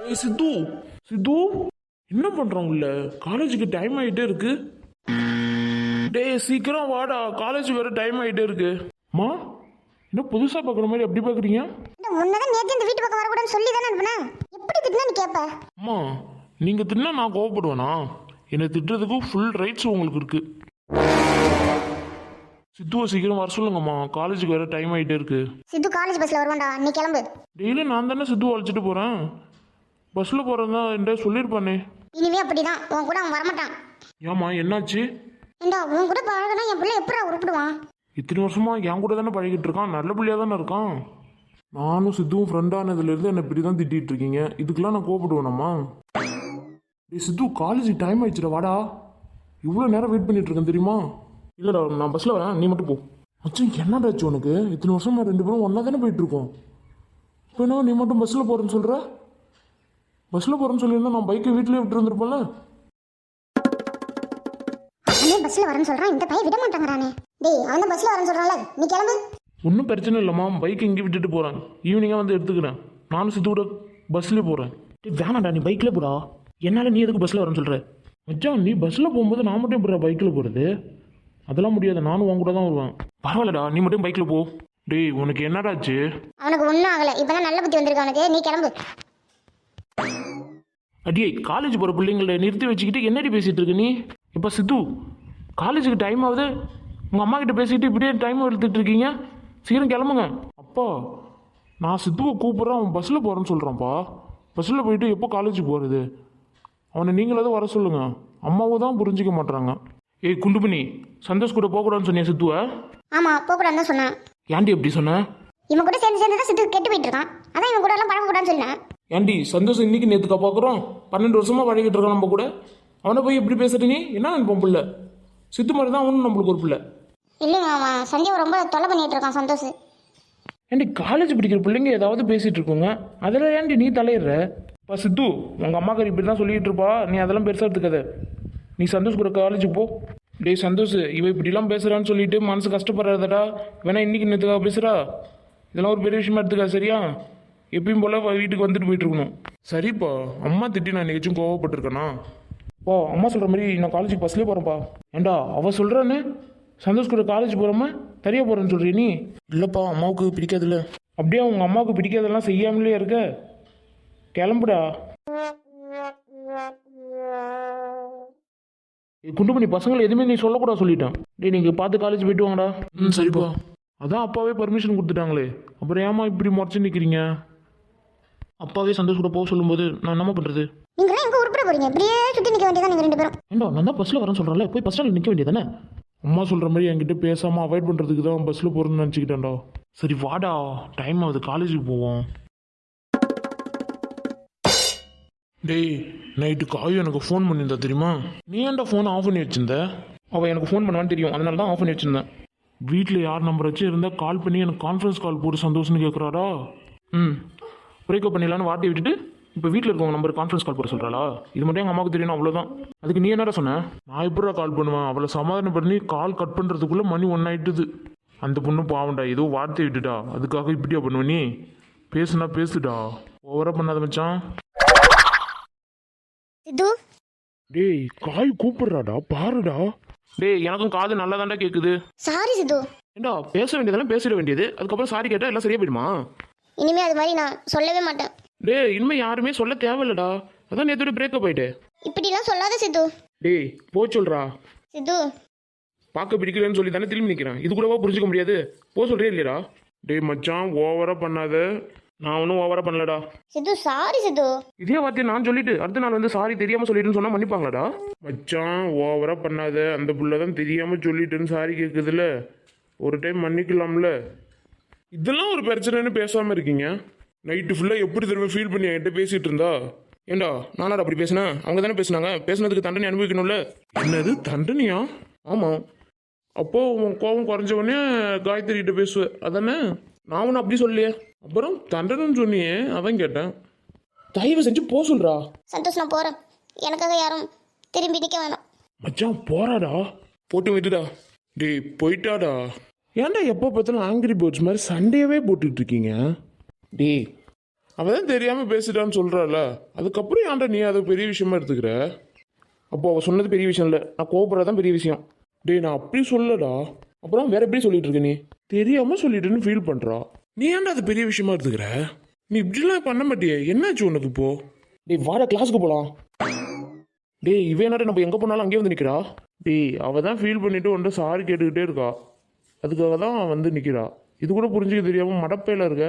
ஏய் சித்து, சித்து என்ன பண்றான் உள்ள? காலேஜுக்கு டைம் ஆயிட்டே இருக்கு. டேய் சீக்கிரம் வாடா, காலேஜ் வேற டைம் ஆயிட்டே இருக்கு. அம்மா என்ன புதுசா பாக்குற மாதிரி அப்படி பாக்குறீங்க? உன்னதான் நேத்து இந்த வீட்டு பக்கம் வரக்கூடாதுன்னு சொல்லி தானே அனுப்புனேன். எப்படி திட்டினா நீ கேப்ப? அம்மா நீங்க திட்டினா நான் கோவப்படுவேனா? என்னை திட்டுறதுக்கு ஃபுல் ரைட்ஸ் உங்களுக்கு இருக்கு. சித்துவை சீக்கிரம் வர சொல்லுங்கம்மா, காலேஜுக்கு வேற டைம் ஆயிட்டே இருக்கு. சித்து காலேஜ் பஸ்ல வருவான்டா, நீ கிளம்பு. டெய்லி நான் தானே சித்துவை அழைச்சிட்டு போறேன். பஸ்ல போறதா என்கிட்ட சொல்லியிருப்பானே. இனிமே அப்படிதான், உன் கூட அவன் வரமாட்டான். ஏம்மா என்னாச்சு? ஏண்டா உன் கூட பழகினா என் பிள்ளை எப்படி உருப்பிடுவான்? இத்தனை வருஷமா என் கூட தானே பழகிட்டு இருக்கான், நல்ல பிள்ளையா தானே இருக்கான். நானும் சித்துவும் ஃப்ரெண்டானதுலேருந்து என்னை இப்படி தான் திட்டிகிட்டு இருக்கீங்க, இதுக்கெல்லாம் நான் கோவப்படுவேனம்மா? டேய் சித்து, காலேஜ் டைம் ஆயிடுச்சுடா, வாடா. இவ்வளோ நேரம் வெயிட் பண்ணிட்டு இருக்கேன் தெரியுமா? இல்லைடா நான் பஸ்ஸில் வரேன், நீ மட்டும் போ. அச்சன் என்னடாச்சு உனக்கு? இத்தனை வருஷமா ரெண்டு பேரும் ஒன்றா தானே போயிட்டு இருக்கோம். இப்போ என்ன நீ மட்டும் பஸ்ஸில் போகிறேன்னு சொல்கிற? பஸ்ஸில் போகிறேன்னு சொல்லியிருந்தா நான் பைக்கை வீட்டிலே விட்டு இருந்திருப்பேன்ல. அவனே பஸ்ல வரேன்னு சொல்றான், இந்த பையன் விட மாட்டாங்கறானே. டேய் அவன் தான் பஸ்ல வரேன்னு சொல்றான்ல, நீ கிளம்பு. ஒன்றும் பிரச்சனை இல்லைம்மா, பைக் இங்கே விட்டுட்டு போகிறேன், ஈவினிங்காக வந்து எடுத்துக்கிறேன். நானும் சித்து கூட பஸ்லேயே போகிறேன். வேணாண்டா நீ பைக்கில் போடா, என்னால் நீ எதுக்கு பஸ்ஸில் வரேன்னு சொல்கிற? மச்சான் நீ பஸ்ஸில் போகும்போது நான் மட்டும் எப்படி பைக்கில் போகிறது? அதெல்லாம் முடியாது, நானும் உன் கூட தான் வருவேன். பரவாயில்லடா நீ மட்டும் பைக்கில் போ. டேய் உனக்கு என்னடாச்சு? அவனுக்கு ஒன்றும் ஆகலை, இப்போதான் நல்ல புத்தி வந்திருக்கு அவனுக்கு, நீ கிளம்பு. அடியே காலேஜ் போகிற பிள்ளைங்களை நிறுத்தி வச்சுக்கிட்டு என்னடி பேசிகிட்டு இருக்க நீ? இப்போ சித்து காலேஜுக்கு டைம் ஆகுது, உங்கள் அம்மா கிட்ட பேசிக்கிட்டு இப்படியே டைம் எடுத்துகிட்டு இருக்கீங்க, சீக்கிரம் கிளம்புங்க. அப்பா நான் சித்துவை கூப்பிட்றேன், அவன் பஸ்ஸில் போகிறேன்னு சொல்கிறான்ப்பா. பஸ்ஸில் போயிட்டு எப்போ காலேஜுக்கு போகிறது? அவனை நீங்களாவது வர சொல்லுங்கள், அம்மாவும் தான் புரிஞ்சிக்க மாட்றாங்க. ஏய் குண்டு பண்ணி, சந்தோஷ் கூட போகக்கூடாதுன்னு சொன்னியா சித்துவை? ஆமா போகக்கூடாதுன்னு தான் சொன்னேன். ஏன்டி எப்படி சொன்னேன்? இவன் கூட சேர்ந்து சேர்ந்து தான் சித்து கெட்டு போயிட்டு இருக்கான், அதான் இவன் கூட எல்லாம் பழகக்கூடாதுன்னு சொன்னேன். ஏன்டி சந்தோஷம் இன்னைக்கு நேற்றுக்கா பார்க்குறோம்? 12 வருஷமா பழகிட்டு இருக்கான் நம்ம கூட, அவனை போய் எப்படி பேசுற நீ? என்ன நினைப்பான் பிள்ளை? சித்து மாதிரி தான் அவனும் நம்மளுக்கு ஒரு பிள்ளை. இல்லைங்க அவன் சந்தியாவை ரொம்ப தொலை பண்ணிட்டு இருக்கான் சந்தோஷ். ஏன்டி காலேஜ் படிக்கிற பிள்ளைங்க ஏதாவது பேசிகிட்டு இருக்கோங்க, அதில் ஏன்டி நீ தலையிடுற? இப்போ சித்து உங்கள் அம்மாக்காரி இப்படி தான் சொல்லிகிட்டு இருப்பா, நீ அதெல்லாம் பெருசாக எடுத்துக்காத. நீ சந்தோஷ் கூட காலேஜுக்கு போ. டேய் சந்தோஷ், இவ இப்படிலாம் பேசுகிறான்னு சொல்லிட்டு மனசு கஷ்டப்படுறதடா, வேணா இன்னைக்கு நேற்றுக்காக பேசுகிறா, இதெல்லாம் ஒரு பெரிய விஷயமா எடுத்துக்கா சரியா? எப்பயும் போல் வீட்டுக்கு வந்துட்டு போயிட்டு இருக்கணும். சரிப்பா, அம்மா திட்டி நான் என்னைக்கும் கோவப்பட்டிருக்கேனா? பா அம்மா சொல்கிற மாதிரி நான் காலேஜுக்கு பஸ்லேயே போகிறேன்ப்பா. ஏண்டா அவள் சொல்கிறான்னு சந்தோஷ் கூட காலேஜ் போகிறோமா தனியாக போகிறேன்னு சொல்கிறீ நீ? இல்லைப்பா அம்மாவுக்கு பிடிக்காதுல்ல. அப்படியே அவங்க அம்மாவுக்கு பிடிக்காதெல்லாம் செய்யாமலே இருக்க, கிளம்புடா. குண்டுமணி பசங்களை எதுவுமே நீ சொல்லக்கூடாது சொல்லிட்டேன். டே நீங்கள் பார்த்து காலேஜ் போயிட்டு வாங்கடா. சரிப்பா. அதான் அப்பாவே பர்மிஷன் கொடுத்துட்டாங்களே, அப்புறம் ஏமா இப்படி முறைச்சு நிற்கிறீங்க? அப்பாவே சந்தோஷ் கூட போக சொல்லும்போது நான் என்னம்மா பண்ணுறது? நீங்க எங்க உருப்பட போறீங்க? இப்படியே சுத்தி நிக்க வேண்டியதான் நீங்க ரெண்டு பேரும். ஏண்டா நான் தான் பஸ்ஸில் வரேன்னு சொல்கிறேன்ல, போய் பஸ் ஸ்டாண்டில் நிற்க வேண்டியதானே? அம்மா சொல்கிற மாதிரி என்கிட்ட பேசாமல் அவாய்ட் பண்ணுறதுக்கு தான் பஸ்ஸில் போகிறேன்னு நினச்சிக்கிட்டேன்டா. சரி வாடா, டைம் ஆகுது, காலேஜுக்கு போவோம். டேய் நைட்டு காயும் எனக்கு ஃபோன் பண்ணியிருந்தா தெரியுமா? நீ ஏன்டா ஃபோன் ஆஃப் பண்ணி வச்சிருந்த? அவள் எனக்கு ஃபோன் பண்ணுவான்னு தெரியும், அதனால தான் ஆஃப் பண்ணி வச்சிருந்தேன். வீட்டில் யார் நம்பர் வச்சு இருந்தால் கால் பண்ணி எனக்கு கான்ஃபரன்ஸ் கால் போட்டு சந்தோஷம்னு கேட்குறாடா. பிரேக்கப் பண்ணிடலான்னு வார்த்தையை விட்டுட்டு இப்போ வீட்டில் இருக்கவங்க நம்பர் கான்ஃபரன்ஸ் கால் போட சொல்கிறாளா? இது மட்டும் எங்கள் அம்மாவுக்கு தெரியணும், அவ்வளோதான். அதுக்கு நீ என்னடா சொன்ன? நான் எப்படா கால் பண்ணுவேன்? அவளை சமாதானம் பண்ணி கால் கட் பண்ணுறதுக்குள்ளே மணி 1 ஆகிட்டுது. அந்த பொண்ணு பாவண்டா, ஏதோ வார்த்தையை விட்டுட்டா, அதுக்காக இப்படியா பண்ணுவேன் நீ? பேசுனா பேசுடா, ஓவராக பண்ணாத மச்சான். சித்து டேய் காய் கூப்பிடுறாடா, பாருடா. டேய் எனக்கும் காது நல்லா தாண்டா கேட்குது. சாரி சித்து. ஏண்டா பேச வேண்டியதெல்லாம் பேசிட வேண்டியது, அதுக்கப்புறம் சாரி கேட்டால் எல்லாம் சரியா போயிடுமா? இனிமே அது மாதிரி நான் சொல்லவே மாட்டேன். டேய் இனிமே யாருமே சொல்ல தேவையில்லடா, அதான் நேத்தோட பிரேக்கப் ஆயிட்டு. இப்படிலாம் சொல்லாத சித்து. டேய் போ சொல்றா. சித்து பார்க்க பிடிக்கலன்னு சொல்லி தானே திரும்பி நிற்கிறேன், இது கூடவா புரிஞ்சுக்க முடியாது? போ சொல்றே இல்லையடா. டேய் மச்சான் ஓவரா பண்ணாத, நான் ஒன்றும் ஓவரா பண்ணலடா. சித்து சாரி சித்து. இதே வார்த்தையை நான் சொல்லிட்டு அடுத்த நாள் வந்து சாரி தெரியாம சொல்லிட்டுன்னு சொன்னா மன்னிப்பாங்களாடா? மச்சான் ஓவரா பண்ணாத, அந்த புள்ள தான் தெரியாம சொல்லிட்டுன்னு சாரி கேட்குதுல, ஒரு டைம் மன்னிக்கலாம்ல. இதெல்லாம் ஒரு பிரச்சனைன்னு பேசாம இருக்கீங்க. நைட்டு ஃபுல்லாக எப்படி திரும்ப ஃபீல் பண்ணி என்கிட்ட பேசிகிட்டு இருந்தா? ஏண்டா நானாடா அப்படி பேசினேன்? அவங்க தானே பேசினாங்க, பேசினதுக்கு தண்டனை அனுபவிக்கணும்ல. என்னது தண்டனையா? ஆமாம். அப்போ உன் கோபம் குறைஞ்சவொடனே காயத்ரிகிட்ட பேசுவேன் அதானே? நான் ஒன்றும் அப்படி சொல்லலையே. அப்புறம் தண்டனைன்னு சொன்னியே, அதான் கேட்டேன். தயவு செஞ்சு போ சொல்றா. சந்தோஷ் நான் போகிறேன், எனக்காக யாரும் திரும்பி நிற்க வேணாம். மச்சான் போறாடா, போட்டு விட்டுடா. டேய் போயிட்டாடா. ஏன்டா எப்போ பார்த்தாலும் ஆங்கிரி பேர்ட்ஸ் மாதிரி சண்டையவே போட்டுட்டு இருக்கீங்க? டேய் அவ தான் தெரியாமல் பேசிட்டான்னு சொல்கிறாள், அதுக்கப்புறம் ஏன்டா நீ அதை பெரிய விஷயமா எடுத்துக்கிற? அப்போ அவள் சொன்னது பெரிய விஷயம் இல்லை, நான் கோபப்படுறதான் பெரிய விஷயம். டேய் நான் அப்படி சொல்லடா. அப்புறம் வேற எப்படி சொல்லிட்டு இருக்க நீ? தெரியாமல் சொல்லிட்டுன்னு ஃபீல் பண்ணுறா. நீ ஏன்டா அது பெரிய விஷயமா எடுத்துக்கிற? நீ இப்படிலாம் பண்ண மாட்டியே, என்னாச்சு உனக்கு இப்போ? டேய் வாட கிளாஸுக்கு போகலாம். டேய் இவன் என்னடா நம்ம எங்கே போனாலும் அங்கேயே வந்து நிற்கிறா. டேய் அவ தான் ஃபீல் பண்ணிட்டு உன்ட்ட சாரி கேட்டுக்கிட்டே இருக்கா, அதுக்காக தான் வந்து நிற்கிறா. இது கூட புரிஞ்சுக்க தெரியாமல் மடப்பையில் இருக்க.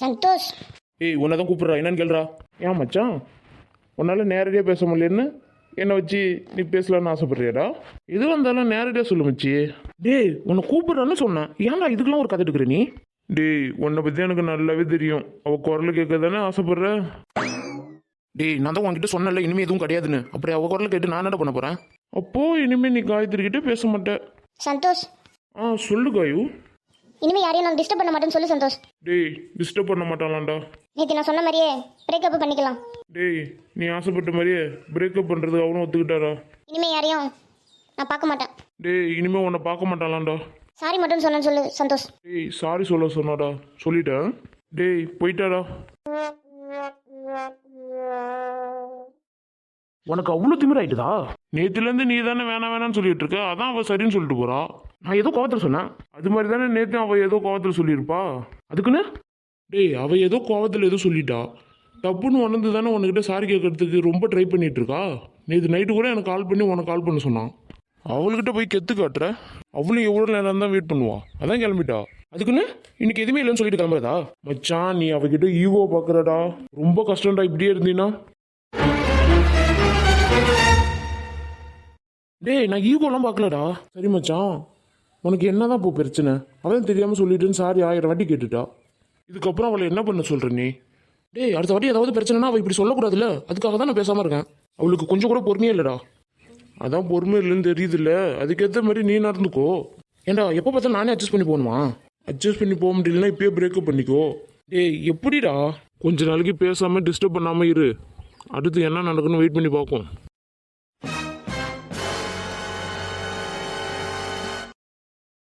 சந்தோஷ், ஏய் உன்னை தான் கூப்பிட்றா, என்னன்னு கேள்றா. ஏன் மச்சான், உன்னால் நேரடியாக பேச முடியலன்னு என்னை வச்சு நீ பேசலான்னு ஆசைப்படுறியாடா? எது வந்தாலும் நேரடியாக சொல்லு மச்சி. டேய் உன்னை கூப்பிட்றான்னு சொன்னேன், ஏன்டா இதுக்கெல்லாம் ஒரு கதை எடுக்கிற நீ? டேய் உன்னை பற்றி எனக்கு நல்லாவே தெரியும், அவள் குரல் கேட்க தானே ஆசைப்படுற. டேய் நான் தான் உன்கிட்ட சொன்னல இனிமே எதுவும் கிடையாதுன்னு, அப்படி அவ குரலை கேட்டு நான் என்ன பண்ண போறேன்? அப்போது இனிமேல் நீ காயத்ரிக்கிட்டே பேச மாட்டேன். சந்தோஷ், சொல்லு காயு. இனிமே யாரையும் நான் டிஸ்டர்ப் பண்ண மாட்டேன்னு சொல்லு சந்தோஷ். டேய் டிஸ்டர்ப் பண்ண மாட்டாளாண்டா. நேற்று நான் சொன்ன மாதிரியே பிரேக்கப் பண்ணிக்கலாம். டேய் நீ ஆசைப்பட்ட மாதிரியே பிரேக்கப் பண்ணுறதுக்கு அவனும் ஒத்துக்கிட்டாரா? இனிமே யாரையும் நான் பார்க்க மாட்டேன். டேய் இனிமே உன்னை பார்க்க மாட்டாளாண்டா. சாரி மட்டும் சொன்னேன்னு சொல்லு சந்தோஷ். டேய் சாரி சொல்ல சொன்னாடா, சொல்லிட்டேன். டேய் போயிட்டாடா. உனக்கு அவ்வளோ திமிராயிட்டுதா? நேற்றுலேருந்து நீ தானே வேணாம் வேணாம்னு சொல்லிட்டு இருக்க, அதான் அவள் சரின்னு சொல்லிட்டு போறா. நான் ஏதோ கோவத்தில் சொன்னேன். அது மாதிரி தானே நேற்று அவள் ஏதோ கோவத்தில் சொல்லியிருப்பா. அதுக்குன்னு டேய் அவள் ஏதோ கோவத்தில் ஏதோ சொல்லிட்டா, தப்புன்னு உணர்ந்து தானே உன்கிட்ட சாரி கேட்கறதுக்கு ரொம்ப ட்ரை பண்ணிட்டு இருக்கா. நேற்று நைட்டு கூட எனக்கு கால் பண்ணி உனக்கு கால் பண்ண சொன்னான். அவள்கிட்ட போய் கெத்து காட்டுற, அவளும் எவ்வளோ நேரம் தான் வெயிட் பண்ணுவா, அதான் கிளம்பிட்டா. அதுக்குன்னு இன்னைக்கு எதுவுமே இல்லைன்னு சொல்லிட்டு கிளம்புறதா? மச்சான் நீ அவகிட்ட ஈகோ பார்க்குறடா, ரொம்ப கஷ்டம்டா இப்படியே இருந்தீன்னா. டேய் நான் ஈகோலாம் பார்க்கலடா. சரி மச்சான், உனக்கு என்னதான் இப்போ பிரச்சனை? அவன் தெரியாமல் சொல்லிட்டுன்னு சாரி 1000 வாட்டி கேட்டுட்டா, இதுக்கப்புறம் அவளை என்ன பண்ண சொல்ற நீ? டேய் அடுத்த வாட்டி ஏதாவது பிரச்சனைனா அவள் இப்படி சொல்லக்கூடாதுல்ல, அதுக்காக தான் நான் பேசாமல் இருக்கேன். அவளுக்கு கொஞ்சம் கூட பொறுமையே இல்லைடா. அதான் பொறுமை இல்லைன்னு தெரியுதுல்ல, அதுக்கேற்ற மாதிரி நீ நடந்துக்கோ. ஏண்டா எப்போ பார்த்தாலும் நானே அட்ஜஸ்ட் பண்ணி போகணுமா? அட்ஜஸ்ட் பண்ணி போக முடியலன்னா இப்பயே பிரேக்கப் பண்ணிக்கோ. டேய் எப்படிடா? கொஞ்ச நாளைக்கு பேசாமல் டிஸ்டர்ப் பண்ணாமல் இரு, அடுத்து என்ன நடக்குன்னு வெயிட் பண்ணி பார்ப்போம்.